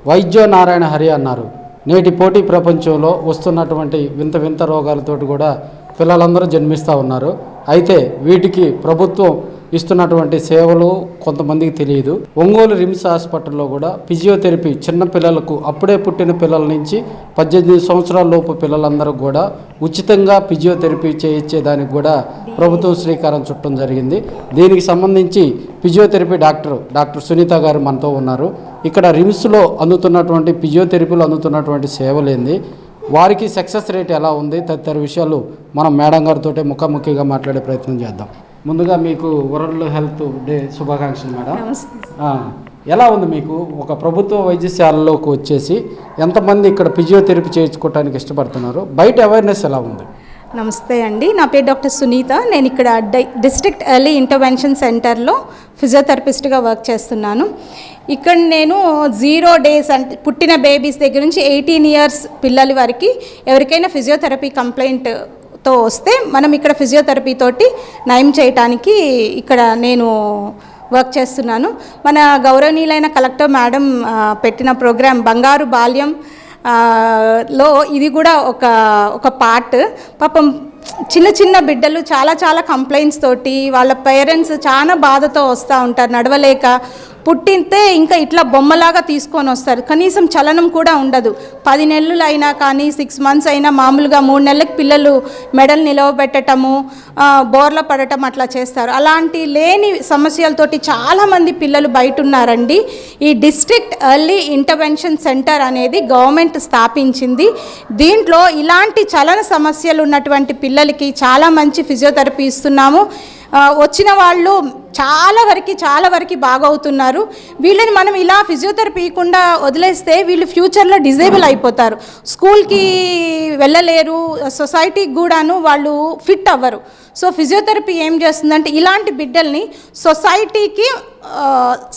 వైద్యో నారాయణ హరి అన్నారు. నేటి పోటీ ప్రపంచంలో వస్తున్నటువంటి వింత వింత రోగాలతోటి కూడా పిల్లలందరూ జన్మిస్తూ ఉన్నారు. అయితే వీటికి ప్రభుత్వం ఇస్తున్నటువంటి సేవలు కొంతమందికి తెలియదు. ఒంగోలు రిమ్స్ హాస్పిటల్లో కూడా ఫిజియోథెరపీ చిన్న పిల్లలకు, అప్పుడే పుట్టిన పిల్లల నుంచి 18 సంవత్సరాల లోపు పిల్లలందరూ కూడా ఉచితంగా ఫిజియోథెరపీ చేయించేదానికి కూడా ప్రభుత్వం శ్రీకారం చుట్టడం జరిగింది. దీనికి సంబంధించి ఫిజియోథెరపీ డాక్టర్ సునీత గారు మనతో ఉన్నారు. ఇక్కడ రిమ్స్లో అందుతున్నటువంటి ఫిజియోథెరపీలో అందుతున్నటువంటి సేవలేంది, వారికి సక్సెస్ రేట్ ఎలా ఉంది, తదితర విషయాలు మనం మేడం గారితో ముఖాముఖిగా మాట్లాడే ప్రయత్నం చేద్దాం. ముందుగా మీకు వరల్డ్ హెల్త్ డే శుభాకాంక్షలు మేడం. ఎలా ఉంది మీకు ఒక ప్రభుత్వ వైద్యశాలలోకి వచ్చేసి ఎంతమంది ఇక్కడ ఫిజియోథెరపీ చేయించుకోవడానికి ఇష్టపడుతున్నారు, బయట అవేర్నెస్ ఎలా ఉంది? నమస్తే అండి, నా పేరు డాక్టర్ సునీత. నేను ఇక్కడ డిస్ట్రిక్ట్ ఎర్లీ ఇంటర్వెన్షన్ సెంటర్లో ఫిజియోథెరపిస్ట్గా వర్క్ చేస్తున్నాను. ఇక్కడ నేను 0 days అంటే పుట్టిన బేబీస్ దగ్గర నుంచి 18 years పిల్లల వరకు ఎవరికైనా ఫిజియోథెరపీ కంప్లైంట్తో వస్తే మనం ఇక్కడ ఫిజియోథెరపీ తోటి నయం చేయటానికి ఇక్కడ నేను వర్క్ చేస్తున్నాను. మన గౌరవనీయులైన కలెక్టర్ మేడం పెట్టిన ప్రోగ్రాం బంగారు బాల్యం లో ఇది కూడా ఒక పార్ట్. పాపం చిన్న చిన్న బిడ్డలు చాలా కంప్లైంట్స్ తోటి వాళ్ళ పేరెంట్స్ చాలా బాధతో వస్తూ ఉంటారు. నడవలేక పుట్టితే ఇంకా ఇట్లా బొమ్మలాగా తీసుకొని వస్తారు, కనీసం చలనం కూడా ఉండదు. 10 నెలలు అయినా కానీ 6 months అయినా మామూలుగా 3 నెలలకు పిల్లలు మెడలు నిలవబెట్టడము, బోర్ల పడటం అట్లా చేస్తారు. అలాంటి లేని సమస్యలతోటి చాలామంది పిల్లలు బయట ఉన్నారండి. ఈ డిస్ట్రిక్ట్ ఎర్లీ ఇంటర్వెన్షన్ సెంటర్ అనేది గవర్నమెంట్ స్థాపించింది. దీంట్లో ఇలాంటి చలన సమస్యలు ఉన్నటువంటి పిల్లలకి చాలా మంచి ఫిజియోథెరపీ ఇస్తున్నాము. వచ్చిన వాళ్ళు చాలా వరకు బాగవుతున్నారు. వీళ్ళని మనం ఇలా ఫిజియోథెరపీ ఇవ్వకుండా వదిలేస్తే వీళ్ళు ఫ్యూచర్లో డిజేబుల్ అయిపోతారు, స్కూల్కి వెళ్ళలేరు, సొసైటీకి కూడాను వాళ్ళు ఫిట్ అవ్వరు. సో ఫిజియోథెరపీ ఏం చేస్తుందంటే ఇలాంటి బిడ్డల్ని సొసైటీకి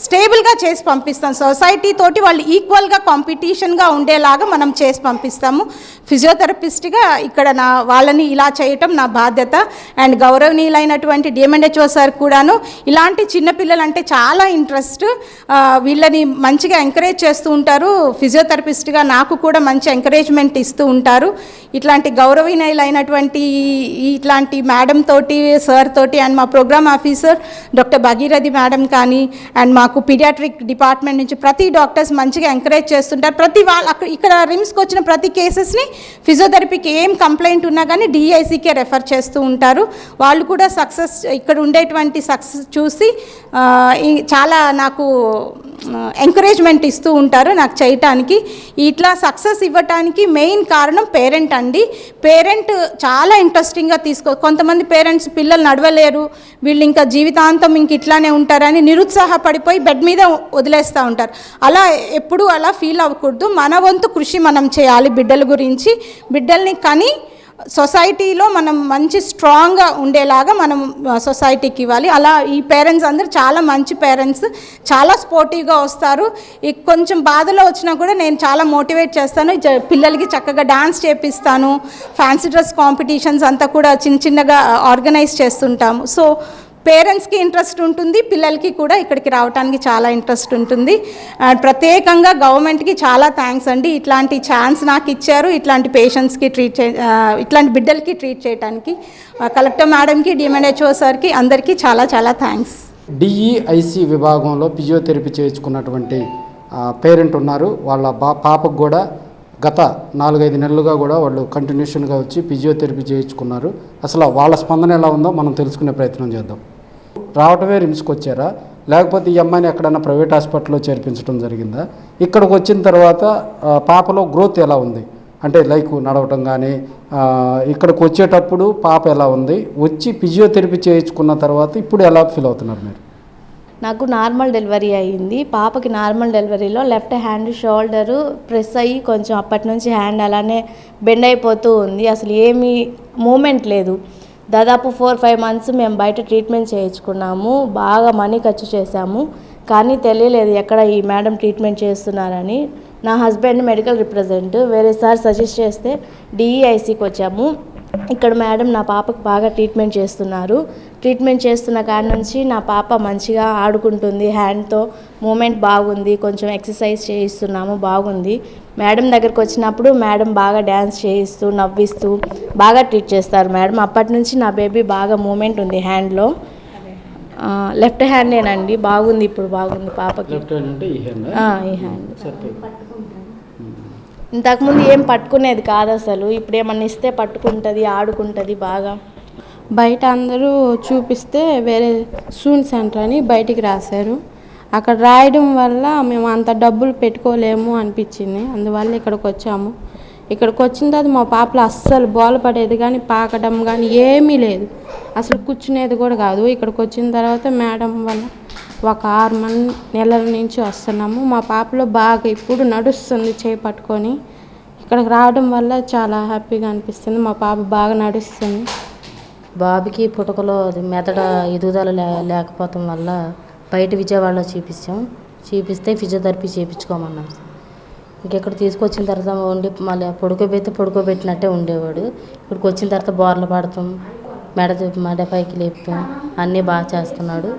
స్టేబుల్గా చేసి పంపిస్తాం. సొసైటీ తోటి వాళ్ళు ఈక్వల్గా కాంపిటీషన్గా ఉండేలాగా మనం చేసి పంపిస్తాము. ఫిజియోథెరపిస్ట్గా ఇక్కడ వాళ్ళని ఇలా చేయటం నా బాధ్యత. అండ్ గౌరవనీయులైనటువంటి డిఎంఎన్హెచ్ఓ సార్ కూడాను ఇలాంటి చిన్నపిల్లలంటే చాలా ఇంట్రెస్ట్, వీళ్ళని మంచిగా ఎంకరేజ్ చేస్తూ ఉంటారు. ఫిజియోథెరపిస్ట్గా నాకు కూడా మంచి ఎంకరేజ్మెంట్ ఇస్తూ ఉంటారు. ఇట్లాంటి గౌరవనీయులైనటువంటి ఇట్లాంటి మేడం తోటి, సార్ తోటి, అండ్ మా program officer doctor Bhagirathi madam కానీ, అండ్ మాకు పీడియాట్రిక్ డిపార్ట్మెంట్ నుంచి ప్రతి డాక్టర్స్ మంచిగా ఎంకరేజ్ చేస్తుంటారు. ప్రతి వాళ్ళు ఇక్కడ రిమ్స్కి వచ్చిన ప్రతి కేసెస్ని ఫిజియోథెరపీకి ఏం కంప్లైంట్ ఉన్నా కానీ డిఐసికే రెఫర్ చేస్తూ ఉంటారు. వాళ్ళు కూడా సక్సెస్, ఇక్కడ ఉండేటువంటి సక్సెస్ చూసి చాలా నాకు ఎంకరేజ్మెంట్ ఇస్తూ ఉంటారు నాకు చేయటానికి. ఇట్లా సక్సెస్ ఇవ్వటానికి మెయిన్ కారణం పేరెంట్ అండి. పేరెంట్ చాలా ఇంట్రెస్టింగ్గా కొంతమంది పేరెంట్స్ పిల్లలు నడవలేరు, వీళ్ళు ఇంకా జీవితాంతం ఇంక ఇట్లానే ఉంటారని నిరుత్సాహపడిపోయి బెడ్ మీద వదిలేస్తూ ఉంటారు. ఎప్పుడూ అలా ఫీల్ అవ్వకూడదు. మన వంతు కృషి మనం చేయాలి బిడ్డల గురించి. బిడ్డల్ని కానీ సొసైటీలో మనం మంచి స్ట్రాంగ్గా ఉండేలాగా మనం సొసైటీకి ఇవ్వాలి. అలా ఈ పేరెంట్స్ అందరూ చాలా మంచి పేరెంట్స్, చాలా స్పోర్టివ్గా వస్తారు. కొంచెం బాధలో వచ్చినా కూడా నేను చాలా మోటివేట్ చేస్తాను. పిల్లలకి చక్కగా డాన్స్ చేపిస్తాను, ఫ్యాన్సీ డ్రెస్ కాంపిటీషన్స్ అంతా కూడా చిన్నగా ఆర్గనైజ్ చేస్తుంటాము. సో పేరెంట్స్కి ఇంట్రెస్ట్ ఉంటుంది, పిల్లలకి కూడా ఇక్కడికి రావడానికి చాలా ఇంట్రెస్ట్ ఉంటుంది. ప్రత్యేకంగా గవర్నమెంట్కి చాలా థ్యాంక్స్ అండి, ఇట్లాంటి ఛాన్స్ నాకు ఇచ్చారు. ఇట్లాంటి పేషెంట్స్కి ఇట్లాంటి బిడ్డలకి ట్రీట్ చేయడానికి కలెక్టర్ మేడంకి, డిఎంఎన్హెచ్ఓ సార్కి అందరికీ చాలా థ్యాంక్స్. డిఈఐసి విభాగంలో ఫిజియోథెరపీ చేయించుకున్నటువంటి పేరెంట్ ఉన్నారు. వాళ్ళ పాపకు కూడా గత 4-5 నెలలుగా కూడా వాళ్ళు కంటిన్యూషన్గా వచ్చి ఫిజియోథెరపీ చేయించుకున్నారు. అసలు వాళ్ళ స్పందన ఎలా ఉందో మనం తెలుసుకునే ప్రయత్నం చేద్దాం. రావటమే రిమ్స్కి వచ్చారా, లేకపోతే ఈ అమ్మాయిని ఎక్కడైనా ప్రైవేట్ హాస్పిటల్లో చేర్పించడం జరిగిందా? ఇక్కడికి వచ్చిన తర్వాత పాపలో గ్రోత్ ఎలా ఉంది, అంటే లైక్ నడవటం కానీ, ఇక్కడికి వచ్చేటప్పుడు పాప ఎలా ఉంది, వచ్చి ఫిజియోథెరపీ చేయించుకున్న తర్వాత ఇప్పుడు ఎలా ఫీల్ అవుతున్నారు మీరు? నాకు నార్మల్ డెలివరీ అయ్యింది. పాపకి నార్మల్ డెలివరీలో లెఫ్ట్ హ్యాండ్ షోల్డరు ప్రెస్ అయ్యి కొంచెం అప్పటి నుంచి హ్యాండ్ అలానే బెండ్ అయిపోతూ ఉంది. అసలు ఏమీ మూమెంట్ లేదు. దాదాపు 4-5 months మేము బయట ట్రీట్మెంట్ చేయించుకున్నాము, బాగా మనీ ఖర్చు చేశాము. కానీ తెలియలేదు ఎక్కడ ఈ మేడం ట్రీట్మెంట్ చేస్తున్నారని. నా హస్బెండ్ మెడికల్ రిప్రజెంట్, వేరే సార్ సజెస్ట్ చేస్తే డిఈఐసికి వచ్చాము. ఇక్కడ మేడం నా పాపకు బాగా ట్రీట్మెంట్ చేస్తున్నారు. ట్రీట్మెంట్ చేస్తున్న కాడి నుంచి నా పాప మంచిగా ఆడుకుంటుంది, హ్యాండ్తో మూమెంట్ బాగుంది, కొంచెం ఎక్సర్సైజ్ చేయిస్తున్నాము, బాగుంది. మేడం దగ్గరికి వచ్చినప్పుడు మేడం బాగా డ్యాన్స్ చేయిస్తూ నవ్విస్తూ బాగా ట్రీట్ చేస్తారు మేడం. అప్పటి నుంచి నా బేబీ బాగా మూమెంట్ ఉంది హ్యాండ్లో. లెఫ్ట్ హ్యాండేనండి, బాగుంది, ఇప్పుడు బాగుంది పాపకి. లెఫ్ట్ హ్యాండ్ అంటే ఈ హ్యాండ్? ఈ హ్యాండ్. ఇంతకుముందు ఏం పట్టుకునేది కాదు అసలు, ఇప్పుడు ఏమన్నా ఇస్తే పట్టుకుంటుంది, ఆడుకుంటుంది బాగా. బయట అందరూ చూపిస్తే వేరే సూన్ సెంటర్ అని బయటికి రాశారు. అక్కడ రాయడం వల్ల మేము అంత డబ్బులు పెట్టుకోలేము అనిపించింది. అందువల్ల ఇక్కడికి వచ్చాము. ఇక్కడికి వచ్చిన తర్వాత మా పాపలు అస్సలు బోల పడేది కానీ పాకడం కానీ ఏమీ లేదు, అసలు కూర్చునేది కూడా కాదు. ఇక్కడికి వచ్చిన తర్వాత మేడం వల్ల ఒక 6 నెలల నుంచి వస్తున్నాము. మా పాపలో బాగా ఇప్పుడు నడుస్తుంది చేయి పట్టుకొని. ఇక్కడికి రావడం వల్ల చాలా హ్యాపీగా అనిపిస్తుంది. మా పాప బాగా నడుస్తుంది. బాబుకి పుటకలో మెదడు ఎదుగుదల లేకపోవటం వల్ల బయట విజయవాడలో చూపిస్తే ఫిజియోథెరపీ చేయించుకోమన్నాం. ఇంకెక్కడ తీసుకొచ్చిన తర్వాత ఉండి మళ్ళీ పడుకోబెట్టినట్టే ఉండేవాడు. ఇక్కడికి వచ్చిన తర్వాత బోర్లు పడతాం, మెడ పైకి లేపుతాం, అన్నీ బాగా చేస్తున్నాడు.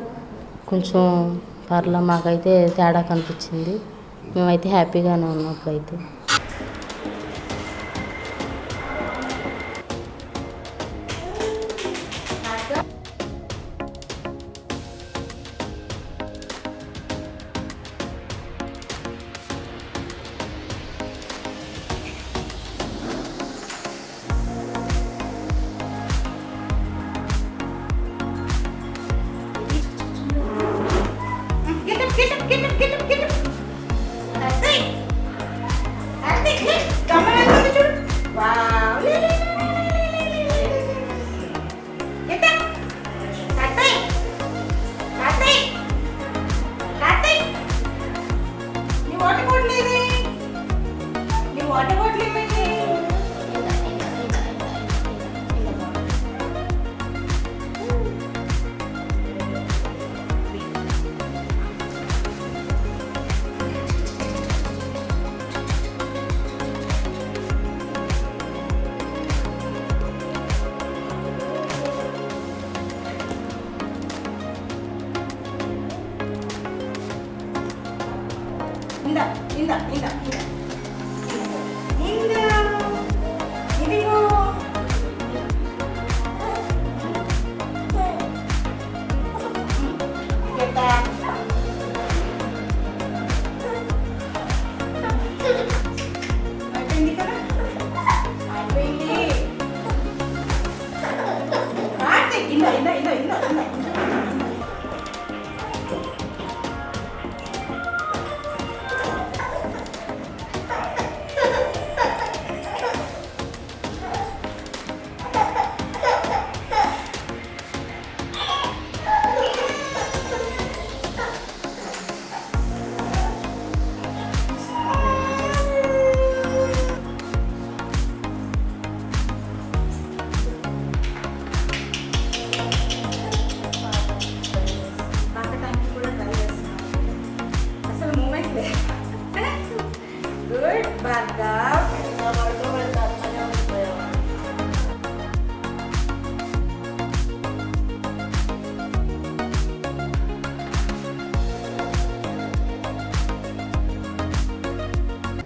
కొంచెం పర్లా మాకైతే తేడా కనిపించింది. మేమైతే హ్యాపీగానే ఉన్నాం ఇప్పుడైతే.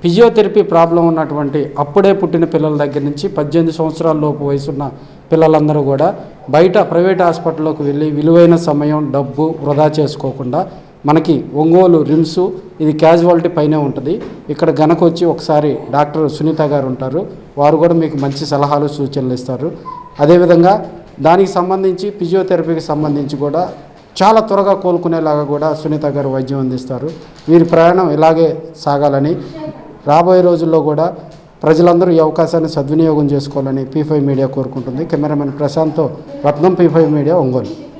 ఫిజియోథెరపీ ప్రాబ్లం ఉన్నటువంటి అప్పుడే పుట్టిన పిల్లల దగ్గర నుంచి 18 సంవత్సరాల లోపు వయసున్న పిల్లలందరూ కూడా బయట ప్రైవేట్ హాస్పిటల్లోకి వెళ్ళి విలువైన సమయం డబ్బు వృధా చేసుకోకుండా మనకి ఒంగోలు రిమ్స్ ఇది క్యాజువాలిటీ పైనే ఉంటుంది. ఇక్కడ గనకొచ్చి ఒకసారి డాక్టర్ సునీత గారు ఉంటారు, వారు కూడా మీకు మంచి సలహాలు సూచనలు ఇస్తారు. అదేవిధంగా దానికి సంబంధించి ఫిజియోథెరపీకి సంబంధించి కూడా చాలా త్వరగా కోలుకునేలాగా కూడా సునీత గారు వైద్యం అందిస్తారు. వీరి ప్రయాణం ఇలాగే సాగాలని రాబోయే రోజుల్లో కూడా ప్రజలందరూ ఈ అవకాశాన్ని సద్వినియోగం చేసుకోవాలని P5 మీడియా కోరుకుంటుంది. కెమెరామెన్ ప్రశాంత్తో రత్నం, P5 మీడియా, ఒంగోలు.